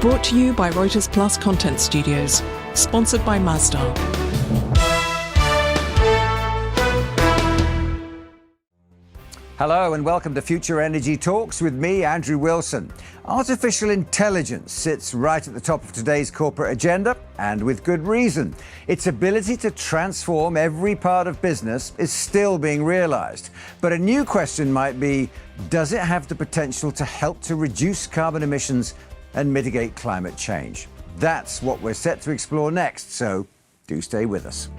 Brought to you by Reuters Plus Content Studios. Sponsored by Masdar. Hello and welcome to Future Energy Talks with me, Andrew Wilson. Artificial intelligence sits right at the top of today's corporate agenda, and with good reason. Its ability to transform every part of business is still being realized. But a new question might be, does it have the potential to help to reduce carbon emissions and mitigate climate change? That's what we're set to explore next, so do stay with us.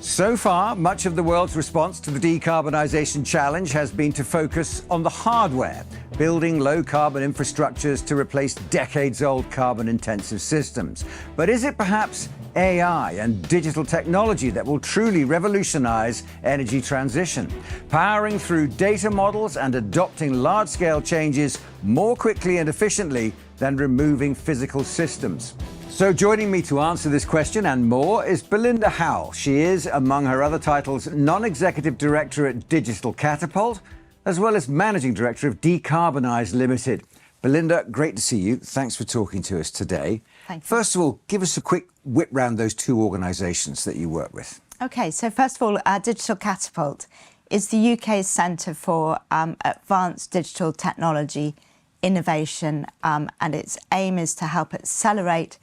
So far, much of the world's response to the decarbonisation challenge has been to focus on the hardware, building low-carbon infrastructures to replace decades-old carbon-intensive systems. But is it perhaps AI and digital technology that will truly revolutionise energy transition, powering through data models and adopting large-scale changes more quickly and efficiently than removing physical systems? So joining me to answer this question and more is Belinda Howell. She is, among her other titles, Non-Executive Director at Digital Catapult, as well as Managing Director of Decarbonise Limited. Belinda, great to see you. Thanks for talking to us today. Thank you. First of all, give us a quick whip round those two organisations that you work with. OK, so first of all, Digital Catapult is the UK's Centre for Advanced Digital Technology Innovation, and its aim is to help accelerate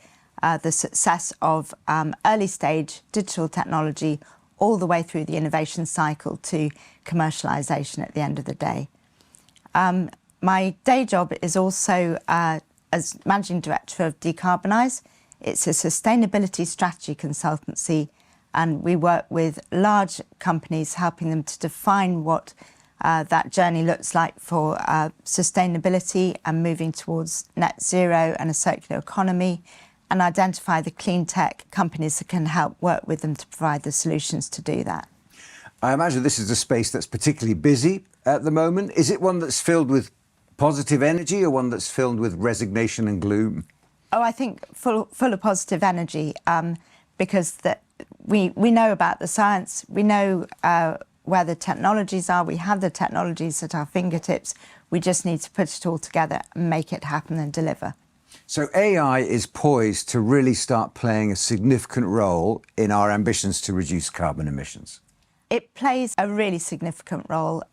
the success of early-stage digital technology all the way through the innovation cycle to commercialisation at the end of the day. My day job is also as Managing Director of Decarbonise. It's a sustainability strategy consultancy, and we work with large companies, helping them to define what that journey looks like for sustainability and moving towards net zero and a circular economy, and identify the clean tech companies that can help work with them to provide the solutions to do that. I imagine this is a space that's particularly busy at the moment. Is it one that's filled with positive energy or one that's filled with resignation and gloom? Oh, I think full of positive energy, because we know about the science, we know where the technologies are, we have the technologies at our fingertips, we just need to put it all together and make it happen and deliver. So AI is poised to really start playing a significant role in our ambitions to reduce carbon emissions. It plays a really significant role.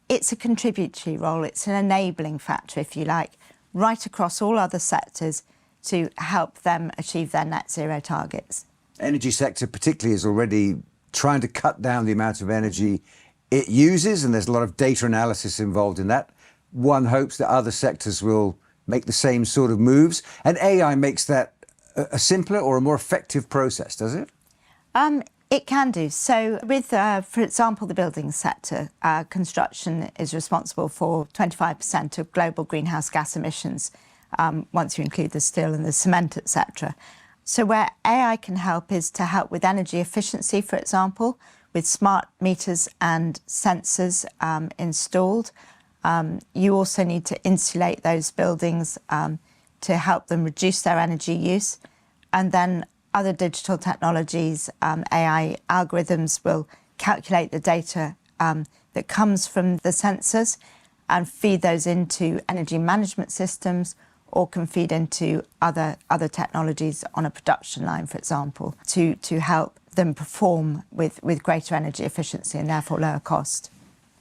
It's a contributory role. It's an enabling factor, if you like, right across all other sectors to help them achieve their net zero targets. Energy sector particularly is already trying to cut down the amount of energy it uses, and there's a lot of data analysis involved in that. One hopes that other sectors will make the same sort of moves, and AI makes that a simpler or a more effective process, does it? It can do. So with, for example, the building sector, construction is responsible for 25% of global greenhouse gas emissions, once you include the steel and the cement, etc. So where AI can help is to help with energy efficiency, for example, with smart meters and sensors installed. You also need to insulate those buildings to help them reduce their energy use. And then other digital technologies, AI algorithms will calculate the data that comes from the sensors and feed those into energy management systems, or can feed into other technologies on a production line, for example, to help them perform with greater energy efficiency and therefore lower cost.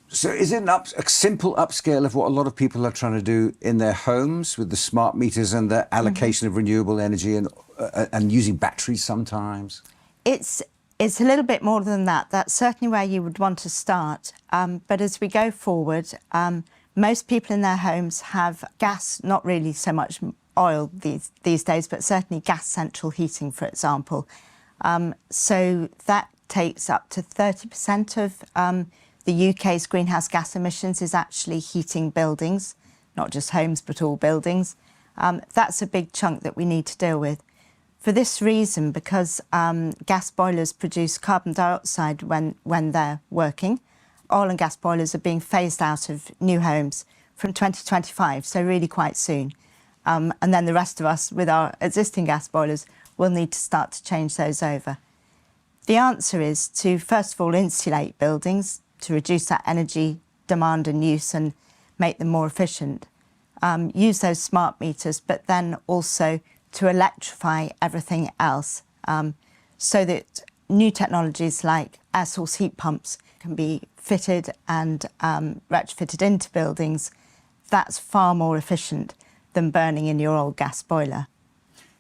So is it a simple upscale of what a lot of people are trying to do in their homes with the smart meters and the allocation of renewable energy and using batteries sometimes? It's a little bit more than that. That's certainly where you would want to start. But as we go forward, most people in their homes have gas, not really so much oil these days, but certainly gas central heating, for example. So that takes up to 30% of the UK's greenhouse gas emissions is actually heating buildings, not just homes, but all buildings. That's a big chunk that we need to deal with. For this reason, because gas boilers produce carbon dioxide when they're working, oil and gas boilers are being phased out of new homes from 2025, so really quite soon. And then the rest of us, with our existing gas boilers, will need to start to change those over. The answer is to, first of all, insulate buildings to reduce that energy demand and use and make them more efficient. Use those smart meters, but then also to electrify everything else, so that new technologies like air source heat pumps can be fitted and retrofitted into buildings. That's far more efficient than burning in your old gas boiler.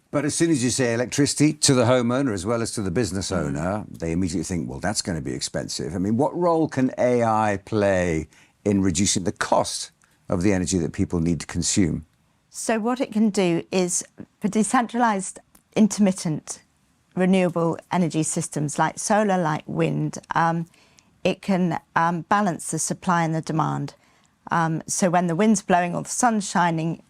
But as soon as you say electricity to the homeowner as well as to the business owner, they immediately think, well, that's going to be expensive. I mean, what role can AI play in reducing the cost of the energy that people need to consume? So what it can do is, for decentralised, intermittent, renewable energy systems like solar, like wind, it can balance the supply and the demand. So when the wind's blowing or the sun's shining,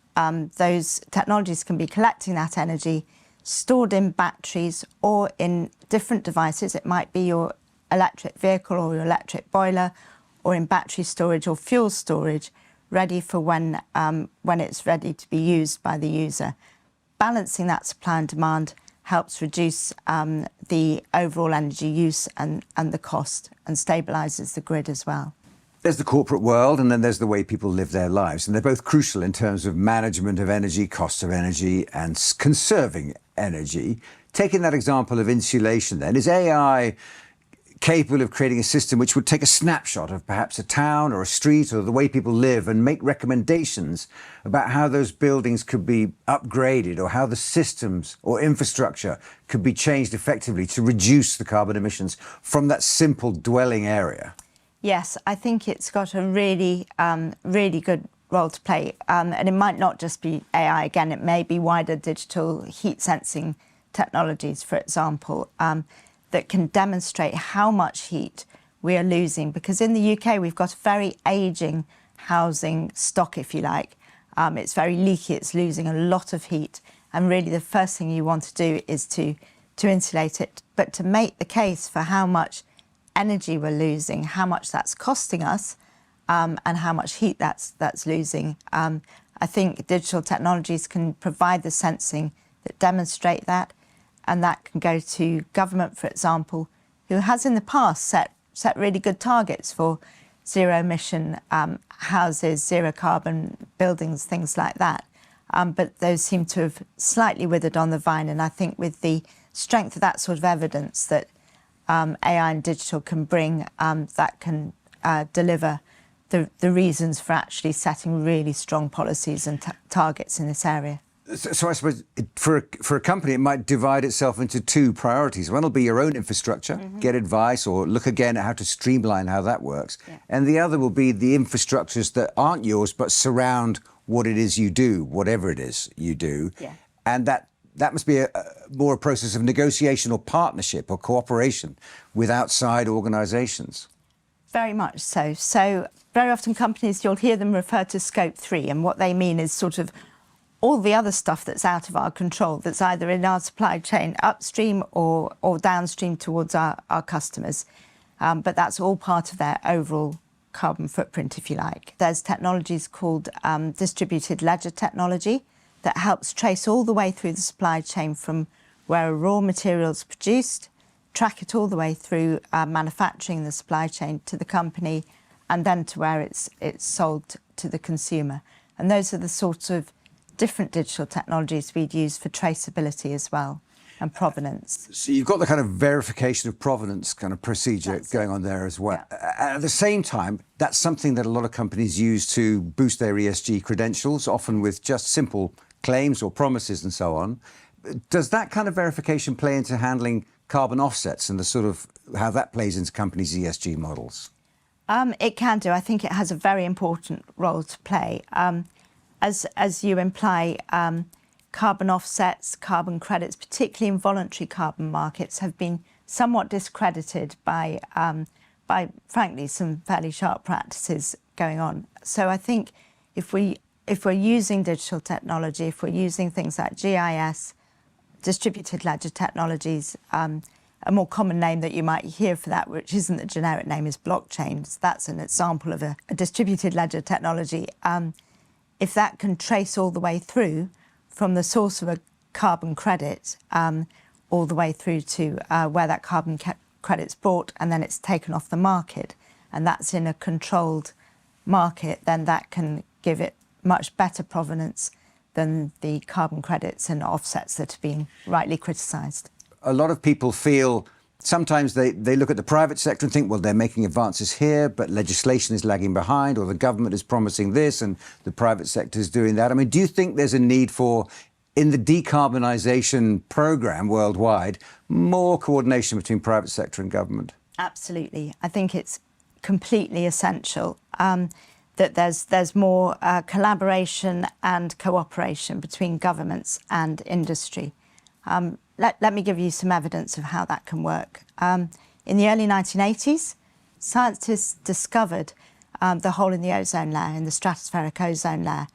those technologies can be collecting that energy, stored in batteries or in different devices. It might be your electric vehicle or your electric boiler, or in battery storage or fuel storage, ready for when it's ready to be used by the user. Balancing that supply and demand helps reduce the overall energy use and the cost, and stabilises the grid as well. There's the corporate world, and then there's the way people live their lives. And they're both crucial in terms of management of energy, cost of energy, and conserving energy. Taking that example of insulation then, is AI capable of creating a system which would take a snapshot of perhaps a town or a street or the way people live and make recommendations about how those buildings could be upgraded, or how the systems or infrastructure could be changed effectively to reduce the carbon emissions from that simple dwelling area? Yes, I think it's got a really, really good role to play. And it might not just be AI, again, it may be wider digital heat sensing technologies, for example, that can demonstrate how much heat we are losing. Because in the UK, we've got a very ageing housing stock, if you like. It's very leaky, it's losing a lot of heat. And really the first thing you want to do is to insulate it. But to make the case for how much energy we're losing, how much that's costing us, and how much heat that's losing. I think digital technologies can provide the sensing that demonstrate that, and that can go to government, for example, who has in the past set really good targets for zero emission houses, zero carbon buildings, things like that. But those seem to have slightly withered on the vine, and I think with the strength of that sort of evidence that AI and digital can bring, that can deliver the reasons for actually setting really strong policies and targets in this area. So I suppose for a company, it might divide itself into two priorities. One will be your own infrastructure, get advice or look again at how to streamline how that works. Yeah. And the other will be the infrastructures that aren't yours but surround what it is you do, whatever it is you do. Yeah. And that must be more a process of negotiation or partnership or cooperation with outside organisations. Very much so. So very often companies, you'll hear them refer to Scope 3, and what they mean is sort of all the other stuff that's out of our control, that's either in our supply chain upstream or downstream towards our customers. But that's all part of their overall carbon footprint, if you like. There's technologies called distributed ledger technology that helps trace all the way through the supply chain from where a raw material is produced, track it all the way through manufacturing, the supply chain, to the company, and then to where it's sold to the consumer. And those are the sorts of different digital technologies we'd use for traceability as well, and provenance. So you've got the kind of verification of provenance kind of procedure going on there as well. Yeah. At the same time, that's something that a lot of companies use to boost their ESG credentials, often with just simple claims or promises and so on. Does that kind of verification play into handling carbon offsets and the sort of how that plays into companies' ESG models? It can do. I think it has a very important role to play. As you imply, carbon offsets, carbon credits, particularly in voluntary carbon markets, have been somewhat discredited by frankly, some fairly sharp practices going on. So I think if we're using digital technology, if we're using things like GIS, distributed ledger technologies, a more common name that you might hear for that, which isn't the generic name, is blockchain. So that's an example of a distributed ledger technology. If that can trace all the way through from the source of a carbon credit all the way through to where that carbon credit's bought and then it's taken off the market, and that's in a controlled market, then that can give it much better provenance than the carbon credits and offsets that have been rightly criticised. A lot of people feel sometimes they look at the private sector and think, well, they're making advances here, but legislation is lagging behind, or the government is promising this and the private sector is doing that. I mean, do you think there's a need for, in the decarbonisation programme worldwide, more coordination between private sector and government? Absolutely. I think it's completely essential that there's more collaboration and cooperation between governments and industry. Let me give you some evidence of how that can work. In the early 1980s, scientists discovered the hole in the ozone layer, in the stratospheric ozone layer,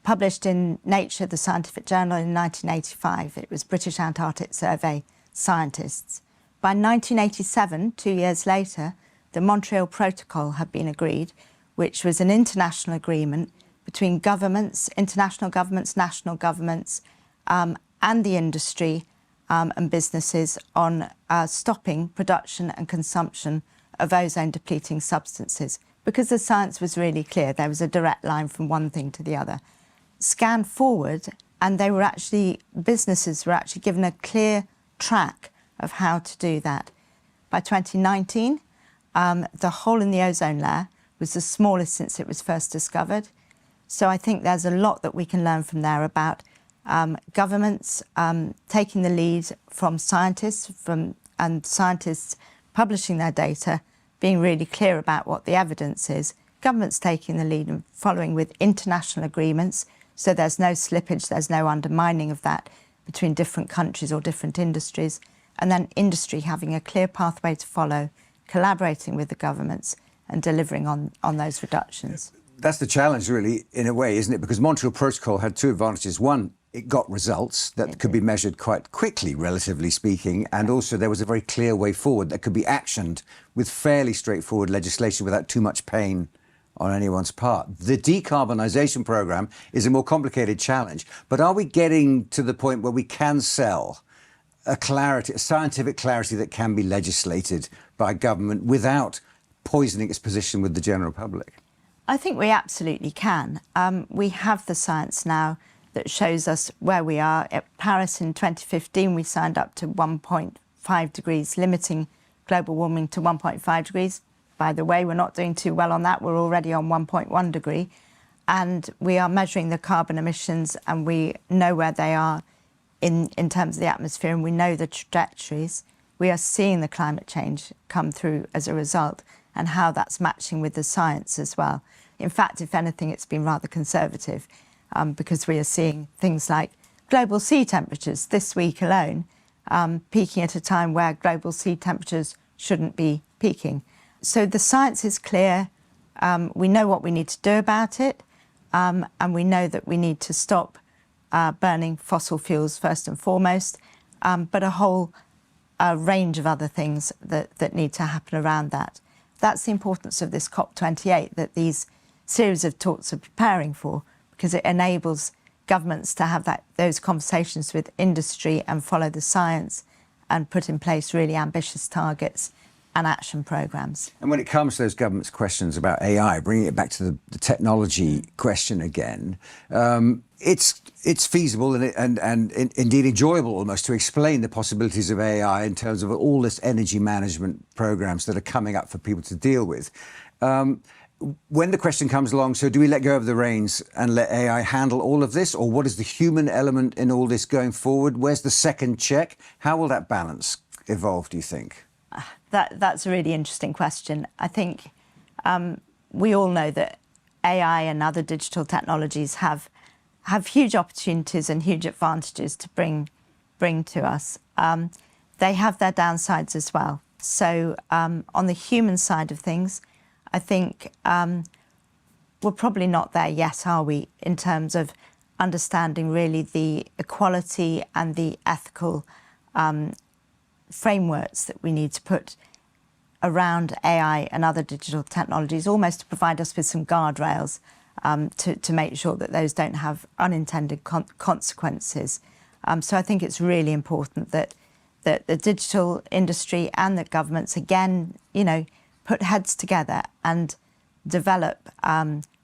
published in Nature, the scientific journal, in 1985. It was British Antarctic Survey scientists. By 1987, 2 years later, the Montreal Protocol had been agreed, which was an international agreement between governments, international governments, national governments, and the industry and businesses on stopping production and consumption of ozone-depleting substances, because the science was really clear. There was a direct line from one thing to the other. Scan forward, and businesses were actually given a clear track of how to do that. By 2019, the hole in the ozone layer was the smallest since it was first discovered. So I think there's a lot that we can learn from there about governments taking the lead from scientists, and scientists publishing their data, being really clear about what the evidence is, governments taking the lead and following with international agreements, so there's no slippage, there's no undermining of that between different countries or different industries, and then industry having a clear pathway to follow, collaborating with the governments and delivering on those reductions. That's the challenge, really, in a way, isn't it? Because Montreal Protocol had two advantages. One, it got results that could be measured quite quickly, relatively speaking, and also there was a very clear way forward that could be actioned with fairly straightforward legislation without too much pain on anyone's part. The decarbonisation programme is a more complicated challenge, but are we getting to the point where we can sell a scientific clarity that can be legislated by government without poisoning its position with the general public? I think we absolutely can. We have the science now that shows us where we are. At Paris in 2015, we signed up to 1.5 degrees, limiting global warming to 1.5 degrees. By the way, we're not doing too well on that. We're already on 1.1 degree. And we are measuring the carbon emissions, and we know where they are in terms of the atmosphere, and we know the trajectories. We are seeing the climate change come through as a result, and how that's matching with the science as well. In fact, if anything, it's been rather conservative, because we are seeing things like global sea temperatures this week alone peaking at a time where global sea temperatures shouldn't be peaking. So the science is clear. We know what we need to do about it, and we know that we need to stop burning fossil fuels first and foremost, but a whole range of other things that need to happen around that. That's the importance of this COP28, that these series of talks are preparing for, because it enables governments to have those conversations with industry and follow the science and put in place really ambitious targets and action programmes. And when it comes to those government's questions about AI, bringing it back to the technology question again, it's feasible and indeed enjoyable almost to explain the possibilities of AI in terms of all this energy management programs that are coming up for people to deal with. When the question comes along, so do we let go of the reins and let AI handle all of this? Or what is the human element in all this going forward? Where's the second check? How will that balance evolve, do you think? That's a really interesting question. I think we all know that AI and other digital technologies have huge opportunities and huge advantages to bring to us. They have their downsides as well. So on the human side of things, I think we're probably not there yet, are we, in terms of understanding really the equality and the ethical frameworks that we need to put around AI and other digital technologies, almost to provide us with some guardrails to make sure that those don't have unintended consequences. So I think it's really important that that the digital industry and that governments, again, put heads together and develop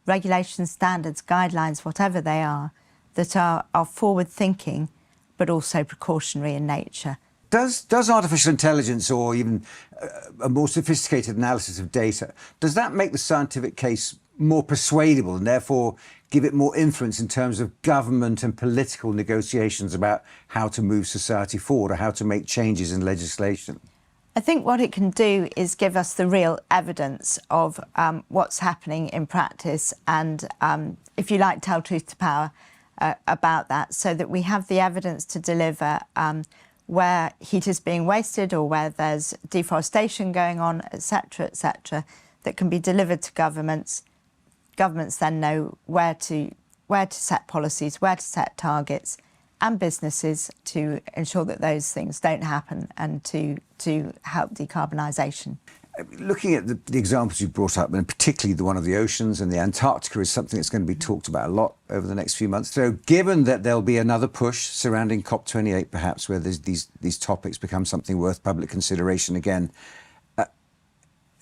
regulations, standards, guidelines, whatever they are, that are forward-thinking but also precautionary in nature. Does artificial intelligence, or even a more sophisticated analysis of data, does that make the scientific case more persuadable and therefore give it more influence in terms of government and political negotiations about how to move society forward or how to make changes in legislation? I think what it can do is give us the real evidence of what's happening in practice and, if you like, tell truth to power about that, so that we have the evidence to deliver where heat is being wasted or where there's deforestation going on, etc., that can be delivered to governments. Governments then know where to set policies, where to set targets, and businesses to ensure that those things don't happen and to help decarbonisation. Looking at the examples you brought up, and particularly the one of the oceans and the Antarctica, is something that's going to be talked about a lot over the next few months. So given that there'll be another push surrounding COP28, perhaps, where these topics become something worth public consideration again,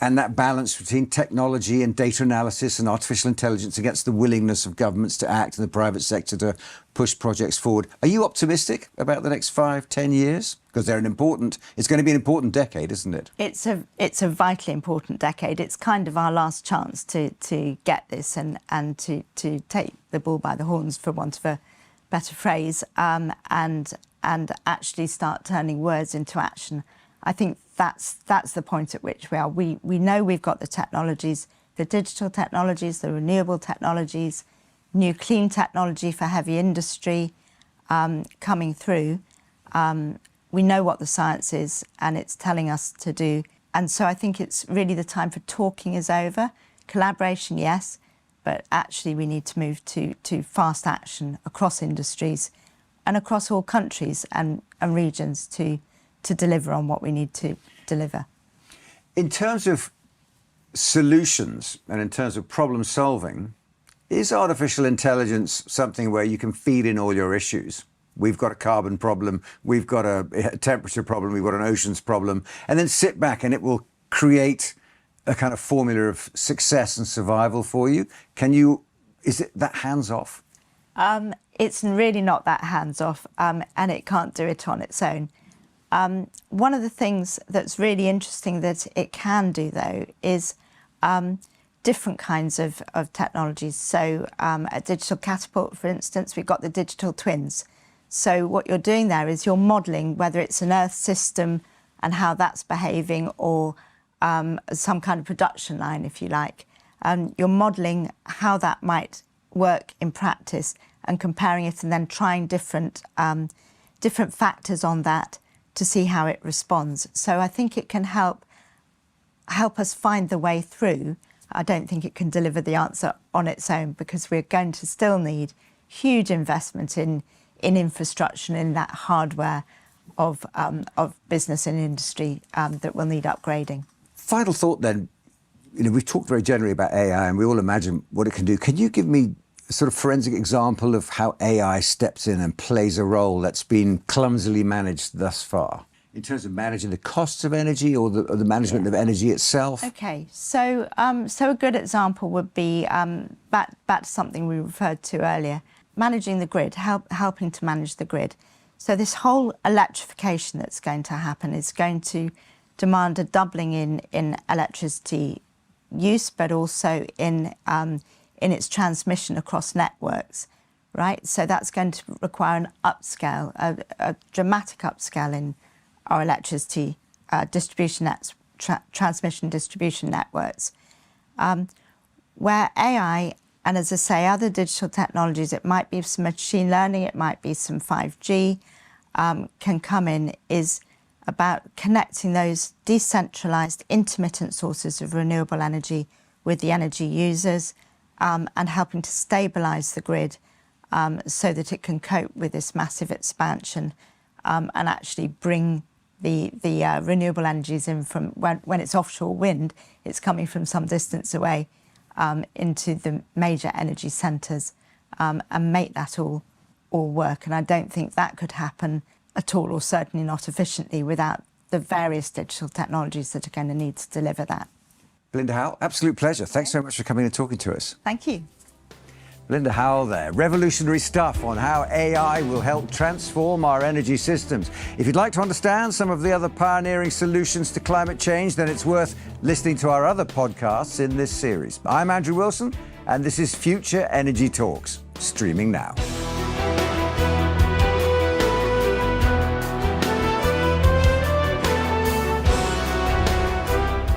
and that balance between technology and data analysis and artificial intelligence against the willingness of governments to act and the private sector to push projects forward. Are you optimistic about the next 5-10 years? Because it's going to be an important decade, isn't it? It's a vitally important decade. It's kind of our last chance to get this and to take the bull by the horns, for want of a better phrase, and actually start turning words into action. I think that's the point at which we are. We know we've got the technologies, the digital technologies, the renewable technologies, new clean technology for heavy industry coming through. We know what the science is and it's telling us to do. And so I think it's really the time for talking is over. Collaboration, yes, but actually we need to move to fast action across industries and across all countries and regions to deliver on what we need to deliver. In terms of solutions and in terms of problem solving, is artificial intelligence something where you can feed in all your issues? We've got a carbon problem, we've got a temperature problem, we've got an oceans problem, and then sit back and it will create a kind of formula of success and survival for you? Is it that hands-off? It's really not that hands-off, and it can't do it on its own. One of the things that's really interesting that it can do, though, is different kinds of technologies. So at Digital Catapult, for instance, we've got the digital twins. So what you're doing there is you're modelling whether it's an Earth system and how that's behaving, or some kind of production line, if you like. You're modelling how that might work in practice and comparing it, and then trying different factors on that to see how it responds. So I think it can help us find the way through. I don't think it can deliver the answer on its own, because we're going to still need huge investment in infrastructure and in that hardware of business and industry that will need upgrading. Final thought then, we've talked very generally about AI and we all imagine what it can do. Can you give me a sort of forensic example of how AI steps in and plays a role that's been clumsily managed thus far, in terms of managing the costs of energy or the management of energy itself? Okay, so a good example would be back to something we referred to earlier, managing the grid, helping to manage the grid. So this whole electrification that's going to happen is going to demand a doubling in electricity use, but also in its transmission across networks, right? So that's going to require an upscale, a dramatic upscale in our electricity distribution nets, transmission distribution networks, where AI, and as I say, other digital technologies, it might be some machine learning, it might be some 5G, can come in, is about connecting those decentralised, intermittent sources of renewable energy with the energy users, and helping to stabilise the grid so that it can cope with this massive expansion, and actually bring the renewable energies in from when it's offshore wind, it's coming from some distance away into the major energy centres, and make that all work. And I don't think that could happen at all, or certainly not efficiently, without the various digital technologies that are going to need to deliver that. Belinda Howell, absolute pleasure. Thanks so much for coming and talking to us. Thank you. Belinda Howell there. Revolutionary stuff on how AI will help transform our energy systems. If you'd like to understand some of the other pioneering solutions to climate change, then it's worth listening to our other podcasts in this series. I'm Andrew Wilson, and this is Future Energy Talks, streaming now.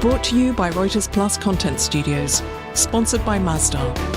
Brought to you by Reuters Plus Content Studios. Sponsored by Masdar.